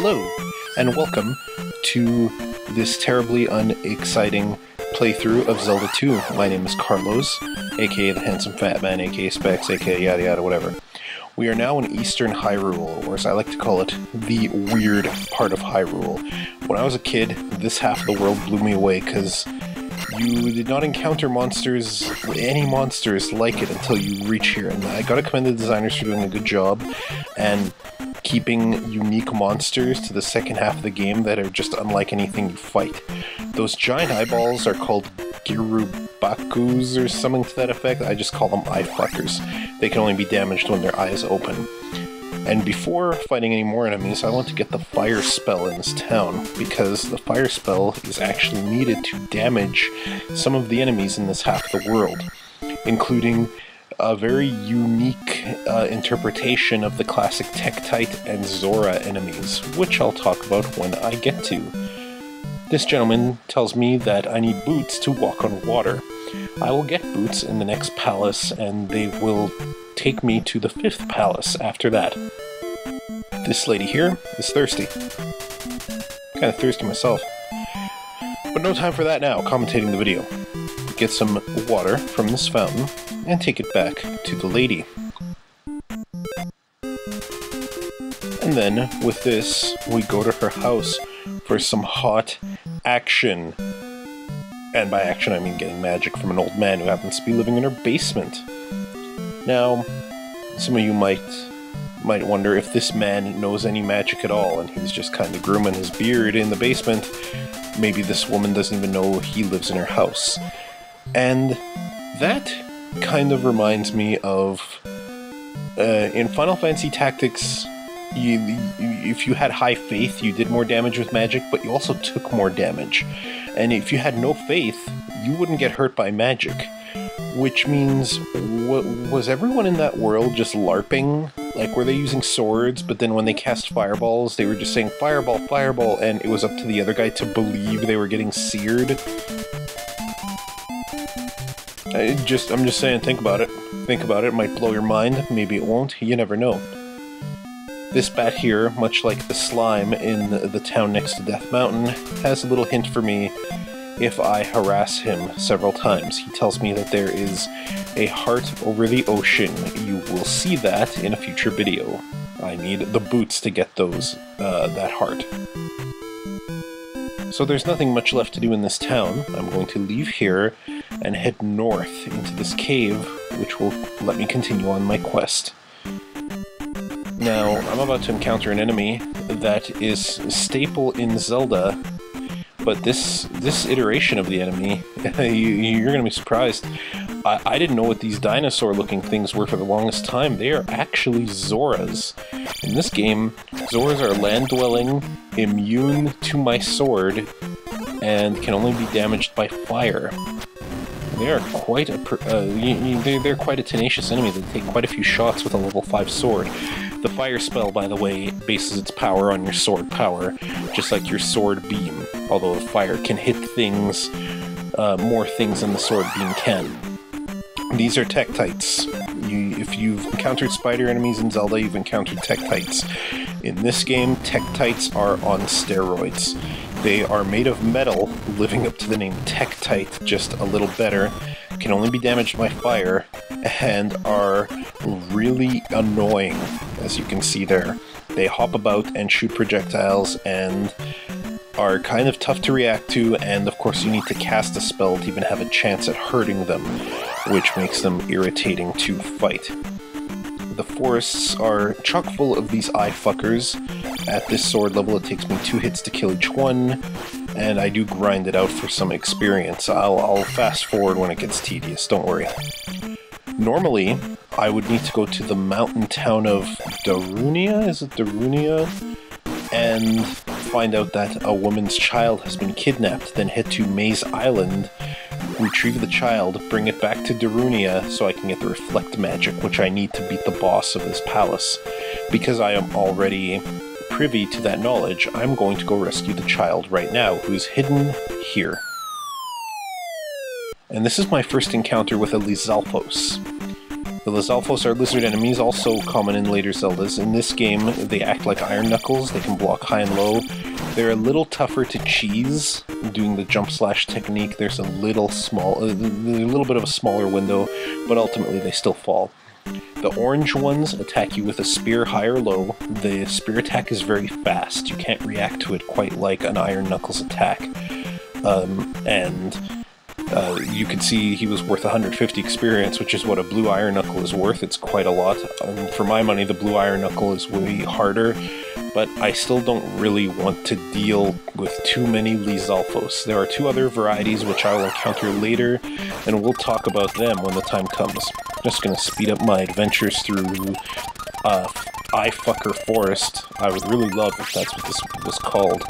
Hello, and welcome to this terribly unexciting playthrough of Zelda II. My name is Carlos, aka the Handsome Fat Man, aka Specs, aka yada yada whatever. We are now in Eastern Hyrule, or as I like to call it, the weird part of Hyrule. When I was a kid, this half of the world blew me away because you did not encounter any monsters like it until you reach here, and I gotta commend the designers for doing a good job and keeping unique monsters to the second half of the game that are just unlike anything you fight. Those giant eyeballs are called Girubakus or something to that effect. I just call them eye fuckers. They can only be damaged when their eyes open. And before fighting any more enemies, I want to get the fire spell in this town, because the fire spell is actually needed to damage some of the enemies in this half of the world, including a very unique interpretation of the classic Tektite and Zora enemies, which I'll talk about when I get to. This gentleman tells me that I need boots to walk on water. I will get boots in the next palace, and they will take me to the 5th palace after that. This lady here is thirsty. Kind of thirsty myself. But no time for that now, commentating the video. Get some water from this fountain, and take it back to the lady. And then, with this, we go to her house for some hot action. And by action I mean getting magic from an old man who happens to be living in her basement. Now, some of you might wonder if this man knows any magic at all, and he's just kind of grooming his beard in the basement. Maybe this woman doesn't even know he lives in her house. And that kind of reminds me of, in Final Fantasy Tactics, if you had high faith, you did more damage with magic, but you also took more damage. And if you had no faith, you wouldn't get hurt by magic. Which means, was everyone in that world just LARPing? Like, were they using swords, but then when they cast fireballs, they were just saying, fireball, fireball, and it was up to the other guy to believe they were getting seared? I'm just saying, think about it. Think about it, it might blow your mind, maybe it won't, you never know. This bat here, much like the slime in the town next to Death Mountain, has a little hint for me if I harass him several times. He tells me that there is a heart over the ocean. You will see that in a future video. I need the boots to get that heart. So there's nothing much left to do in this town. I'm going to leave here and head north into this cave, which will let me continue on my quest. Now, I'm about to encounter an enemy that is staple in Zelda, but this iteration of the enemy, you're going to be surprised. I didn't know what these dinosaur-looking things were for the longest time. They are actually Zoras. In this game, Zoras are land-dwelling, immune to my sword, and can only be damaged by fire. They are quite they're quite a tenacious enemy. They take quite a few shots with a level 5 sword. The fire spell, by the way, bases its power on your sword power, just like your sword beam, although the fire can hit things, more things than the sword beam can. These are Tektites. If you've encountered spider enemies in Zelda, you've encountered Tektites. In this game, Tektites are on steroids. They are made of metal, living up to the name Tektite, just a little better, can only be damaged by fire, and are really annoying, as you can see there. They hop about and shoot projectiles, and are kind of tough to react to, and of course you need to cast a spell to even have a chance at hurting them, which makes them irritating to fight. The forests are chock full of these eye fuckers. At this sword level it takes me 2 hits to kill each one, and I do grind it out for some experience. I'll fast forward when it gets tedious, don't worry. Normally, I would need to go to the mountain town of Darunia, is it Darunia? And find out that a woman's child has been kidnapped, then head to Maze Island, retrieve the child, bring it back to Darunia so I can get the Reflect magic, which I need to beat the boss of this palace. Because I am already privy to that knowledge, I'm going to go rescue the child right now, who's hidden here. And this is my first encounter with a Lizalfos. The Lizalfos are lizard enemies, also common in later Zeldas. In this game, they act like Iron Knuckles. They can block high and low. They're a little tougher to cheese doing the jump slash technique. There's a little bit of a smaller window, but ultimately they still fall. The orange ones attack you with a spear high or low. The spear attack is very fast. You can't react to it quite like an Iron Knuckles attack. You can see he was worth 150 experience, which is what a blue Iron Knuckle is worth. It's quite a lot. For my money, the blue Iron Knuckle is way harder, but I still don't really want to deal with too many Lizalfos. There are 2 other varieties which I will encounter later, and we'll talk about them when the time comes. I'm just going to speed up my adventures through Eyefucker Forest. I would really love if that's what this was called.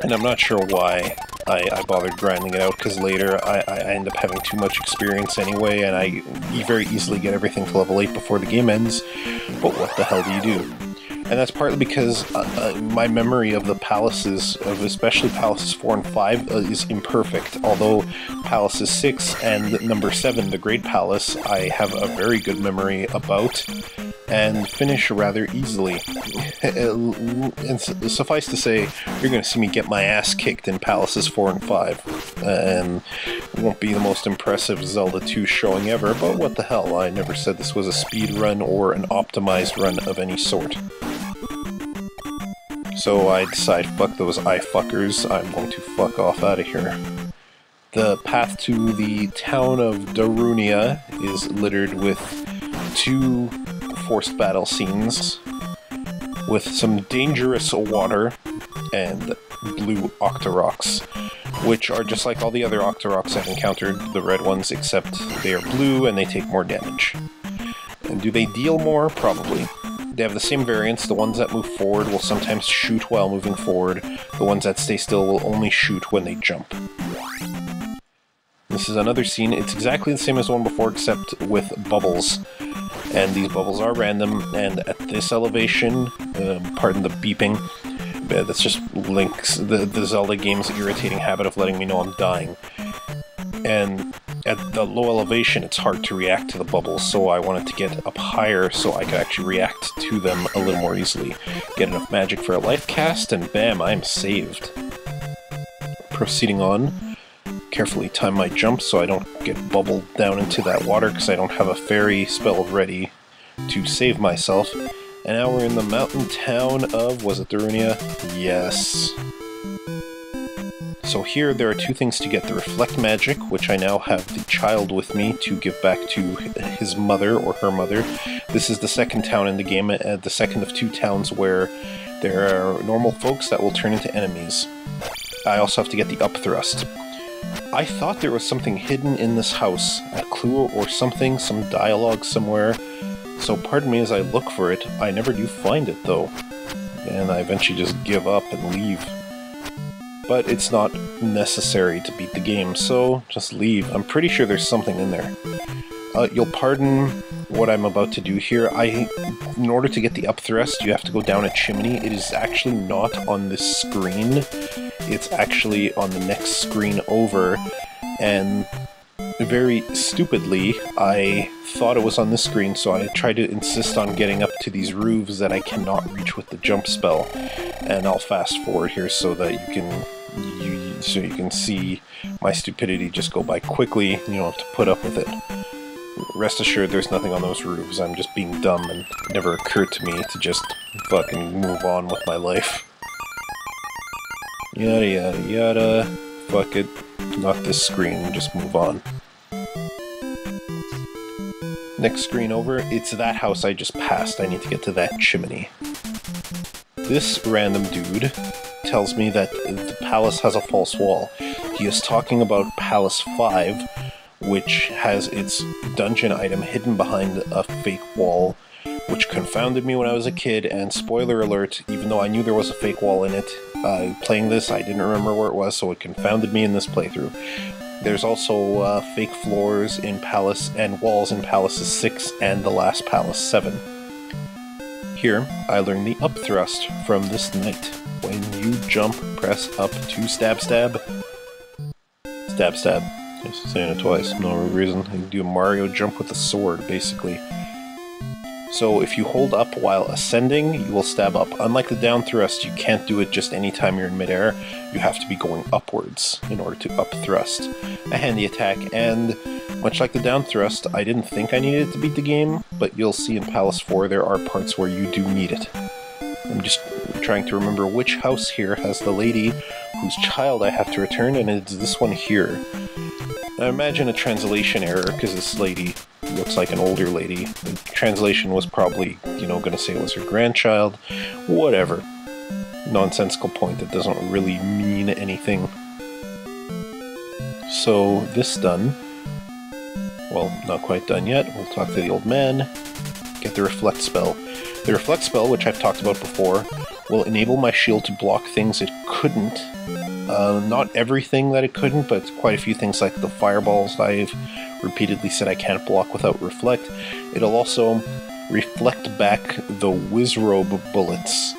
And I'm not sure why I bothered grinding it out, because later I end up having too much experience anyway, and I very easily get everything to level 8 before the game ends. But what the hell do you do? And that's partly because my memory of the palaces, of especially palaces 4 and 5, is imperfect. Although palaces 6 and number 7, the Great Palace, I have a very good memory about, and finish rather easily. And suffice to say, you're going to see me get my ass kicked in palaces 4 and 5. And it won't be the most impressive Zelda 2 showing ever, but what the hell, I never said this was a speed run or an optimized run of any sort. So I decide, fuck those eye-fuckers, I'm going to fuck off out of here. The path to the town of Darunia is littered with 2 forced battle scenes, with some dangerous water and blue Octoroks, which are just like all the other Octoroks I've encountered, the red ones, except they are blue and they take more damage. And do they deal more? Probably. They have the same variants. The ones that move forward will sometimes shoot while moving forward. The ones that stay still will only shoot when they jump. This is another scene. It's exactly the same as the one before, except with bubbles. And these bubbles are random, and at this elevation, pardon the beeping, that's just Link's, the Zelda game's irritating habit of letting me know I'm dying. And at the low elevation, it's hard to react to the bubbles, so I wanted to get up higher so I could actually react to them a little more easily. Get enough magic for a life cast, and bam, I'm saved. Proceeding on, carefully time my jump so I don't get bubbled down into that water, because I don't have a fairy spell ready to save myself. And now we're in the mountain town of, was it Darunia? Yes. So here there are 2 things to get: the Reflect Magic, which I now have the child with me to give back to his mother, or her mother. This is the second town in the game, the second of 2 towns where there are normal folks that will turn into enemies. I also have to get the Upthrust. I thought there was something hidden in this house, a clue or something, some dialogue somewhere. So pardon me as I look for it. I never do find it though. And I eventually just give up and leave. But it's not necessary to beat the game, so just leave. I'm pretty sure there's something in there. You'll pardon what I'm about to do here. In order to get the Upthrust, you have to go down a chimney. It is actually not on this screen. It's actually on the next screen over, and very stupidly, I thought it was on this screen, so I tried to insist on getting up to these roofs that I cannot reach with the jump spell. And I'll fast forward here so that you can see my stupidity just go by quickly. You don't have to put up with it. Rest assured, there's nothing on those roofs. I'm just being dumb, and it never occurred to me to just fucking move on with my life. Yada yada yada. Fuck it. Not this screen, just move on. Next screen over, it's that house I just passed. I need to get to that chimney. This random dude tells me that the palace has a false wall. He is talking about Palace 5, which has its dungeon item hidden behind a fake wall, which confounded me when I was a kid, and spoiler alert, even though I knew there was a fake wall in it, playing this, I didn't remember where it was, so it confounded me in this playthrough. There's also fake floors in Palace and walls in Palaces 6 and the last Palace 7. Here, I learned the Upthrust from this knight. When you jump, press up to stab stab. Stab stab. Just saying it twice, no reason. You do a Mario jump with a sword, basically. So if you hold up while ascending, you will stab up. Unlike the down thrust, you can't do it just any time you're in midair. You have to be going upwards in order to up thrust. A handy attack, and much like the down thrust, I didn't think I needed it to beat the game, but you'll see in Palace 4 there are parts where you do need it. I'm just trying to remember which house here has the lady whose child I have to return, and it's this one here. I imagine a translation error, because this lady looks like an older lady. The translation was probably, you know, going to say it was her grandchild. Whatever. Nonsensical point that doesn't really mean anything. So, this done. Well, not quite done yet. We'll talk to the old man. Get the Reflect spell. The Reflect spell, which I've talked about before, will enable my shield to block things it couldn't. Not everything that it couldn't, but quite a few things like the fireballs I've repeatedly said I can't block without Reflect. It'll also reflect back the Wizrobe bullets.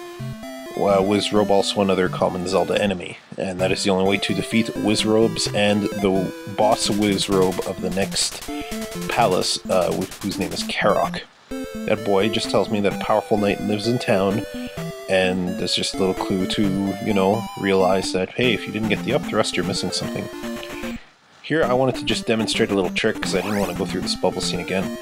Wizrobe also another common Zelda enemy, and that is the only way to defeat Wizrobes and the boss Wizrobe of the next palace, whose name is Karok. That boy just tells me that a powerful knight lives in town, and there's just a little clue to, you know, realize that, hey, if you didn't get the up thrust, you're missing something. Here, I wanted to just demonstrate a little trick, because I didn't want to go through this bubble scene again.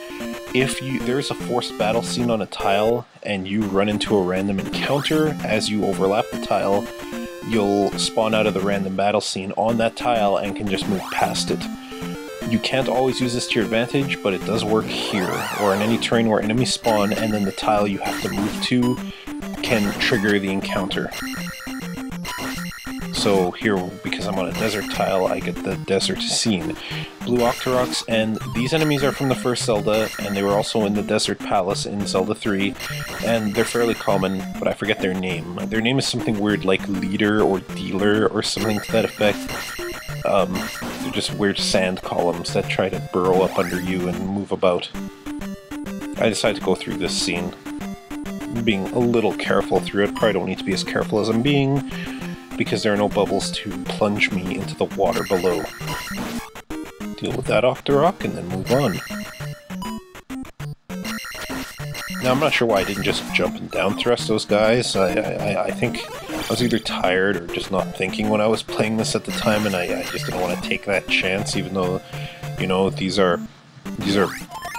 If there's a forced battle scene on a tile, and you run into a random encounter, as you overlap the tile, you'll spawn out of the random battle scene on that tile and can just move past it. You can't always use this to your advantage, but it does work here, or in any terrain where enemies spawn, and then the tile you have to move to can trigger the encounter. So here, because I'm on a desert tile, I get the desert scene. Blue Octoroks, and these enemies are from the first Zelda, and they were also in the Desert Palace in Zelda 3, and they're fairly common, but I forget their name. Their name is something weird like Leader or Dealer or something to that effect. They're just weird sand columns that try to burrow up under you and move about. I decided to go through this scene. I'm being a little careful through it. Probably don't need to be as careful as I'm being, because there are no bubbles to plunge me into the water below. Deal with that Octorok and then move on. Now, I'm not sure why I didn't just jump and down thrust those guys. I think I was either tired or just not thinking when I was playing this at the time, and I just didn't want to take that chance, even though, you know, these are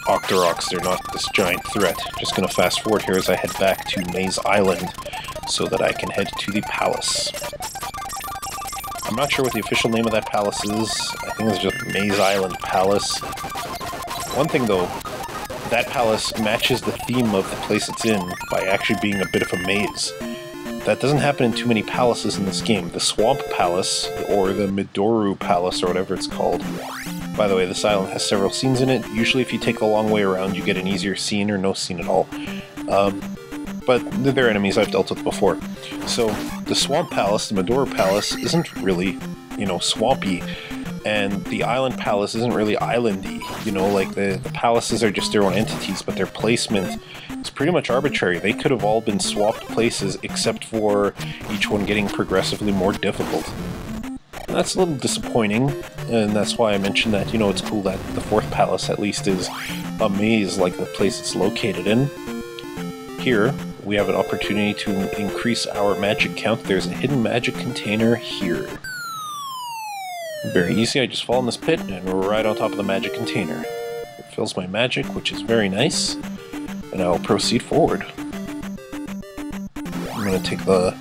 Octoroks, they're not this giant threat. Just gonna fast forward here as I head back to Maze Island so that I can head to the palace. I'm not sure what the official name of that palace is. I think it's just Maze Island Palace. One thing though, that palace matches the theme of the place it's in by actually being a bit of a maze. That doesn't happen in too many palaces in this game. The Swamp Palace, or the Midoru Palace, or whatever it's called. By the way, this island has several scenes in it. Usually if you take the long way around, you get an easier scene or no scene at all. But they're enemies I've dealt with before. So, the Swamp Palace, the Midoru Palace, isn't really, you know, swampy. And the Island Palace isn't really islandy. You know, like, the palaces are just their own entities, but their placement is pretty much arbitrary. They could have all been swapped places, except for each one getting progressively more difficult. And that's a little disappointing, and that's why I mentioned that, you know, it's cool that the fourth palace at least is a maze like the place it's located in. Here, we have an opportunity to increase our magic count. There's a hidden magic container here. Very easy, I just fall in this pit and we're right on top of the magic container. It fills my magic, which is very nice, and I'll proceed forward. I'm going to take the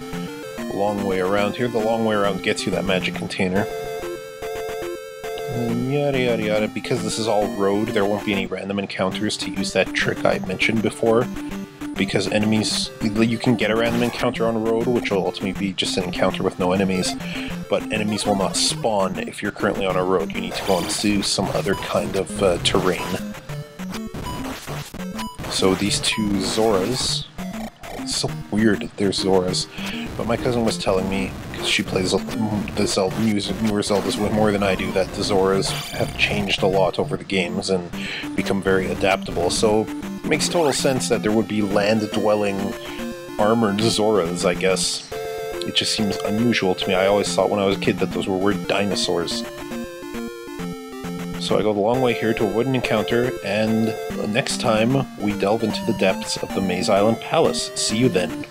long way around here. The long way around gets you that magic container. And yada yada yada. Because this is all road, there won't be any random encounters to use that trick I mentioned before. Because enemies, you can get a random encounter on a road, which will ultimately be just an encounter with no enemies, but enemies will not spawn if you're currently on a road. You need to go and do some other kind of terrain. So these two Zoras, it's so weird that they're Zoras, but my cousin was telling me, because she plays the newer Zeldas way more than I do, that the Zoras have changed a lot over the games and become very adaptable, so it makes total sense that there would be land-dwelling armored Zoras, I guess. It just seems unusual to me. I always thought when I was a kid that those were weird dinosaurs. So I go the long way here to avoid an encounter, and next time we delve into the depths of the Maze Island Palace. See you then.